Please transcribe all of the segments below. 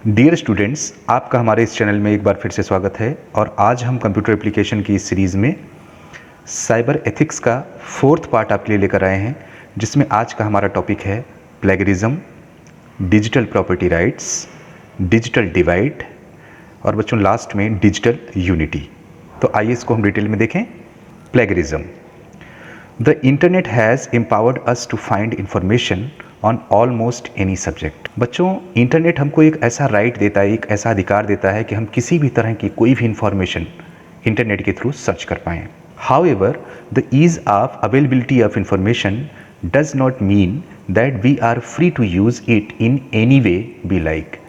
Dear students, आपका हमारे इस चैनल में एक बार फिर से स्वागत है। और आज हम कंप्यूटर एप्लीकेशन की इस सीरीज़ में साइबर एथिक्स का 4th पार्ट आपके लिए लेकर आए हैं, जिसमें आज का हमारा टॉपिक है plagiarism, digital property rights, digital divide और बच्चों लास्ट में डिजिटल यूनिटी। तो आइए इसको हम डिटेल में देखें। Plagiarism. The internet has empowered us to find information on almost any subject। बच्चों, इंटरनेट हमको एक ऐसा राइट देता है, एक ऐसा अधिकार देता है कि हम किसी भी तरह की कोई भी इंफॉर्मेशन इंटरनेट के थ्रू सर्च कर पाएँ। However, the ease of availability of information does not mean that we are free to use it in any way we like।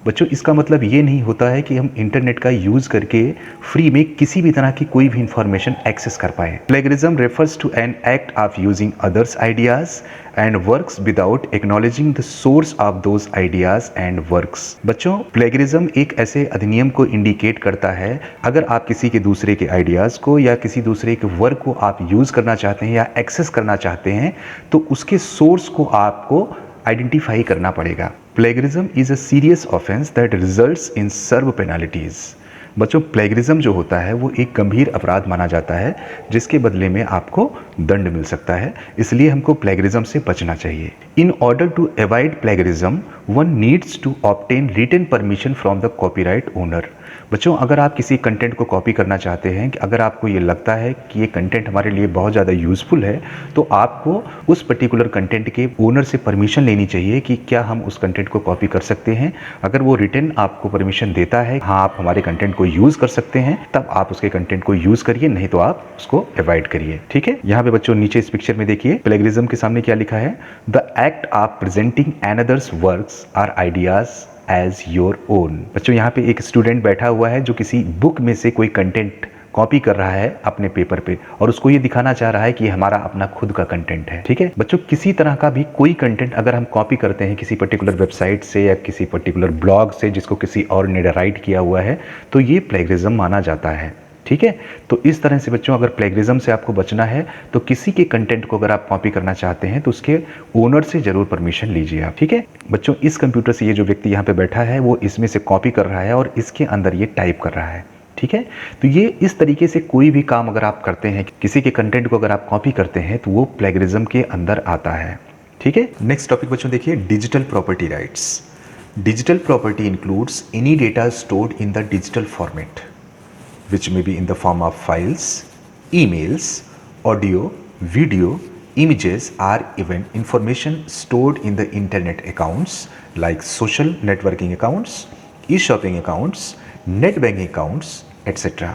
बच्चों, इसका मतलब ये नहीं होता है कि हम इंटरनेट का यूज़ करके फ्री में किसी भी तरह की कोई भी इंफॉर्मेशन एक्सेस कर पाए। Plagiarism refers to an act of using others ideas and works without acknowledging the source of those ideas and works. बच्चों, प्लेगरिज्म एक ऐसे अधिनियम को इंडिकेट करता है, अगर आप किसी के दूसरे के आइडियाज़ को या किसी दूसरे के वर्क को आप यूज़ करना चाहते हैं या एक्सेस करना चाहते हैं, तो उसके सोर्स को आपको आइडेंटिफाई करना पड़ेगा। Plagiarism is a serious offence that results in severe penalties. बच्चों, प्लेगरिज्म जो होता है वो एक गंभीर अपराध माना जाता है, जिसके बदले में आपको दंड मिल सकता है। इसलिए हमको प्लेगरिज्म से बचना चाहिए। In order to avoid plagiarism one needs to obtain written permission from the copyright owner. बच्चों, अगर आप किसी कंटेंट को कॉपी करना चाहते हैं, कि अगर आपको ये लगता है कि ये कंटेंट हमारे लिए बहुत ज़्यादा यूज़फुल है, तो आपको उस पर्टिकुलर कंटेंट के ओनर से परमिशन लेनी चाहिए कि क्या हम उस कंटेंट को कॉपी कर सकते हैं। अगर वो रिटन आपको परमिशन देता है, हाँ आप हमारे कंटेंट को यूज़ कर सकते हैं, तब आप उसके कंटेंट को यूज़ करिए, नहीं तो आप उसको अवॉइड करिए। ठीक है। यहाँ पे बच्चों नीचे इस पिक्चर में देखिए, प्लेगरिज्म के सामने क्या लिखा है? The act of presenting another's works or ideas as your own. बच्चों, यहाँ पे एक स्टूडेंट बैठा हुआ है जो किसी बुक में से कोई कंटेंट कॉपी कर रहा है अपने पेपर पे, और उसको ये दिखाना चाह रहा है कि हमारा अपना खुद का कंटेंट है। ठीक है बच्चों, किसी तरह का भी कोई कंटेंट अगर हम कॉपी करते हैं किसी पर्टिकुलर वेबसाइट से या किसी पर्टिकुलर ब्लॉग से जिसको किसी और ने राइट किया हुआ है, तो ये प्लेगरिज्म माना जाता है। ठीक है। तो इस तरह से बच्चों, अगर प्लेगरिज्म से आपको बचना है तो किसी के कंटेंट को अगर आप कॉपी करना चाहते हैं तो उसके ओनर से जरूर परमिशन लीजिए आप। ठीक है बच्चों, इस कंप्यूटर से ये जो व्यक्ति यहाँ पे बैठा है वो इसमें से कॉपी कर रहा है और इसके अंदर ये टाइप कर रहा है। ठीक है। तो ये इस तरीके से कोई भी काम अगर आप करते हैं, किसी के कंटेंट को अगर आप कॉपी करते हैं, तो वो प्लेगरिज्म के अंदर आता है। ठीक है। नेक्स्ट टॉपिक बच्चों देखिए, digital property rights. Digital property includes any data stored in the digital format which may be in the form of files, emails, audio, video, images, or even information stored in the internet accounts like social networking accounts, e-shopping accounts, net banking accounts, etc.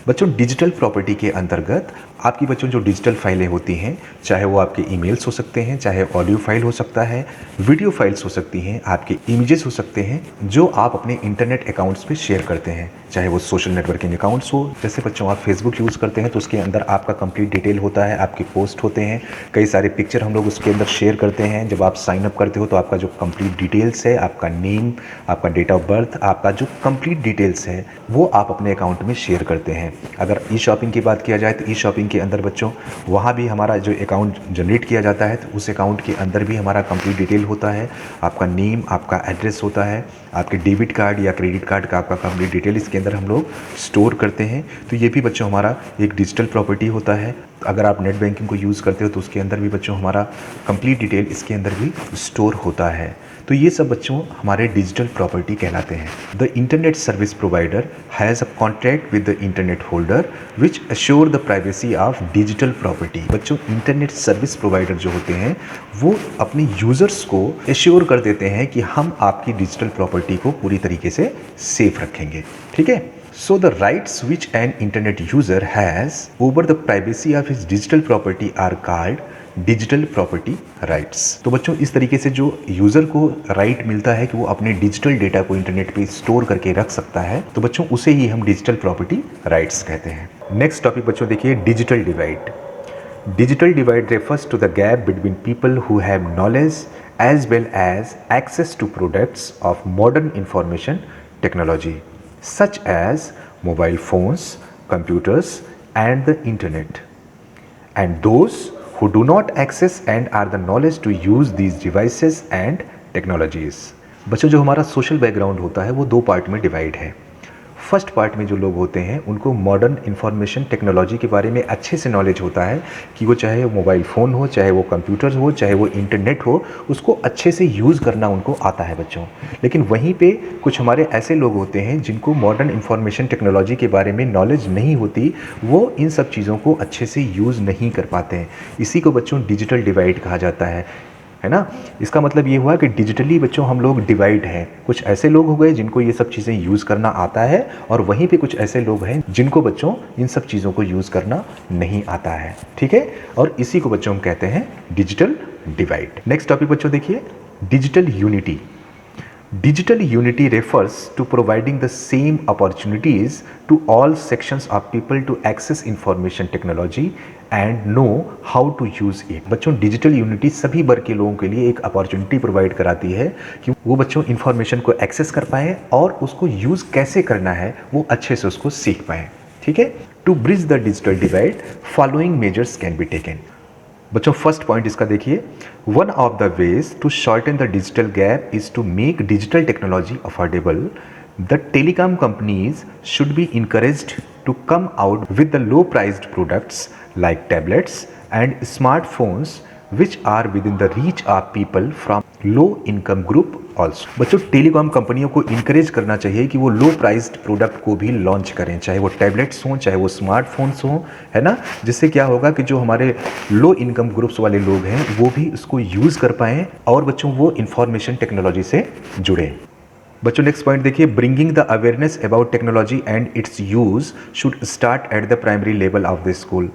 बच्चों, digital property के अंतर्गत आपकी बच्चों जो digital फाइलें होती हैं, चाहे वो आपके ईमेल्स हो सकते हैं, चाहे ऑडियो फाइल हो सकता है, वीडियो फाइल्स हो सकती हैं, आपके इमेजेस हो सकते हैं, जो आप अपने इंटरनेट अकाउंट्स पे शेयर करते हैं, चाहे वो सोशल नेटवर्किंग अकाउंट्स हो। जैसे बच्चों आप फेसबुक यूज़ करते हैं तो उसके अंदर आपका कंप्लीट डिटेल होता है, आपके पोस्ट होते हैं, कई सारे पिक्चर हम लोग उसके अंदर शेयर करते हैं। जब आप साइन अप करते हो तो आपका जो कंप्लीट डिटेल्स है, आपका नेम, आपका डेट ऑफ बर्थ, आपका जो कंप्लीट डिटेल्स है, वो आप अपने अकाउंट में शेयर करते हैं। अगर ई शॉपिंग की बात किया जाए तो ई शॉपिंग के अंदर बच्चों वहाँ भी हमारा जो अकाउंट जनरेट किया जाता है, तो उस अकाउंट के अंदर भी हमारा कंप्लीट डिटेल होता है, आपका नेम, आपका एड्रेस होता है, आपके डेबिट कार्ड या क्रेडिट कार्ड का आपका कंप्लीट डिटेल इसके अंदर हम लोग स्टोर करते हैं। तो ये भी बच्चों हमारा एक डिजिटल प्रॉपर्टी होता है। अगर आप नेट बैंकिंग को यूज़ करते हो तो उसके अंदर भी बच्चों हमारा कंप्लीट डिटेल इसके अंदर भी स्टोर होता है। तो ये सब बच्चों हमारे डिजिटल प्रॉपर्टी कहलाते हैं। The internet service provider has a contract with the internet holder which assure the privacy of digital property. बच्चों, इंटरनेट सर्विस प्रोवाइडर जो होते हैं वो अपने यूज़र्स को एश्योर कर देते हैं कि हम आपकी डिजिटल प्रॉपर्टी को पूरी तरीके से सेफ रखेंगे। ठीक है। So the rights which an internet user has over the privacy of his digital property are called digital property rights. तो बच्चों, इस तरीके से जो यूज़र को राइट मिलता है कि वो अपने डिजिटल डेटा को इंटरनेट पे स्टोर करके रख सकता है, तो बच्चों उसे ही हम डिजिटल प्रॉपर्टी राइट्स कहते हैं। नेक्स्ट टॉपिक बच्चों देखिए, digital divide. Digital divide refers to the gap between people who have knowledge as well as access to products of modern information technology such as mobile phones, computers and the internet, and those who do not access and are the knowledge to use these devices and technologies। बच्चों जो हमारा social background होता है वो दो part में divide है। First part में जो लोग होते हैं उनको मॉडर्न इंफॉर्मेशन टेक्नोलॉजी के बारे में अच्छे से नॉलेज होता है कि वो चाहे वो मोबाइल फ़ोन हो, चाहे वो कंप्यूटर हो, चाहे वो इंटरनेट हो, उसको अच्छे से यूज़ करना उनको आता है बच्चों। लेकिन वहीं पे कुछ हमारे ऐसे लोग होते हैं जिनको मॉडर्न इंफॉर्मेशन टेक्नोलॉजी के बारे में नॉलेज नहीं होती, वो इन सब चीज़ों को अच्छे से यूज़ नहीं कर पाते हैं। इसी को बच्चों डिजिटल डिवाइड कहा जाता है ना। इसका मतलब ये हुआ कि डिजिटली बच्चों हम लोग डिवाइड हैं। कुछ ऐसे लोग हो गए जिनको ये सब चीज़ें यूज़ करना आता है और वहीं पे कुछ ऐसे लोग हैं जिनको बच्चों इन सब चीज़ों को यूज़ करना नहीं आता है। ठीक है, और इसी को बच्चों हम कहते हैं डिजिटल डिवाइड। नेक्स्ट टॉपिक बच्चों देखिए, digital unity. Digital unity refers to providing the same opportunities to all sections of people to access information technology and know how to use it। बच्चों डिजिटल यूनिटी सभी वर्ग के लोगों के लिए एक अपॉर्चुनिटी प्रोवाइड कराती है कि वो बच्चों इंफॉर्मेशन को एक्सेस कर पाएँ और उसको यूज़ कैसे करना है वो अच्छे से उसको सीख पाएँ। ठीक है, to bridge the digital divide following measures can be taken. बच्चों फर्स्ट पॉइंट इसका देखिए, one of the ways to shorten the digital gap is to make digital technology affordable. The telecom companies should be encouraged to come out with the low priced products like tablets and smartphones which are within the reach of people from low income group also. बच्चों telecom कंपनियों को encourage करना चाहिए कि वो लो priced product को भी launch करें, चाहे वो टैबलेट्स हों, चाहे वो स्मार्टफोन्स हों, है ना। जिससे क्या होगा कि जो हमारे लो इनकम ग्रुप्स वाले लोग हैं वो भी इसको यूज़ कर पाएँ और बच्चों वो इंफॉर्मेशन टेक्नोलॉजी से जुड़े। बच्चों नेक्स्ट पॉइंट देखिए, bringing the awareness about technology and it's use should start at the primary level of the school.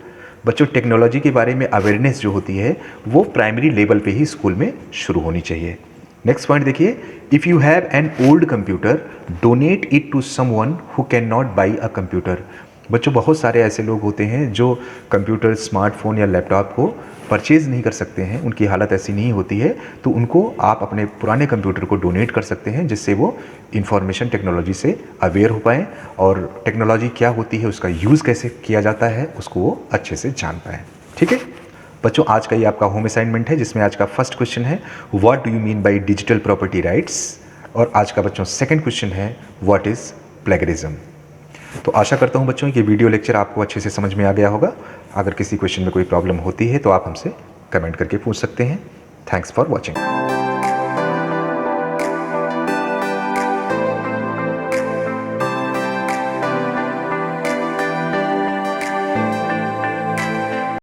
बच्चों टेक्नोलॉजी के बारे में अवेयरनेस जो होती है वो प्राइमरी लेवल पे ही स्कूल में शुरू होनी चाहिए। नेक्स्ट पॉइंट देखिए, if you have an old computer donate it to someone who cannot buy a computer. बच्चों बहुत सारे ऐसे लोग होते हैं जो कंप्यूटर, स्मार्टफोन या लैपटॉप को परचेज़ नहीं कर सकते हैं, उनकी हालत ऐसी नहीं होती है, तो उनको आप अपने पुराने कंप्यूटर को डोनेट कर सकते हैं जिससे वो इंफॉर्मेशन टेक्नोलॉजी से अवेयर हो पाएँ और टेक्नोलॉजी क्या होती है, उसका यूज़ कैसे किया जाता है, उसको वो अच्छे से जान पाएँ। ठीक है बच्चों, आज का ये आपका होम असाइनमेंट है जिसमें आज का फर्स्ट क्वेश्चन है what do you mean by digital property rights, और आज का बच्चों सेकंड क्वेश्चन है व्हाट इज़ प्लेगरिज्म। तो आशा करता हूँ बच्चों ये वीडियो लेक्चर आपको अच्छे से समझ में आ गया होगा। अगर किसी क्वेश्चन में कोई प्रॉब्लम होती है तो आप हमसे कमेंट करके पूछ सकते हैं। Thanks for watching.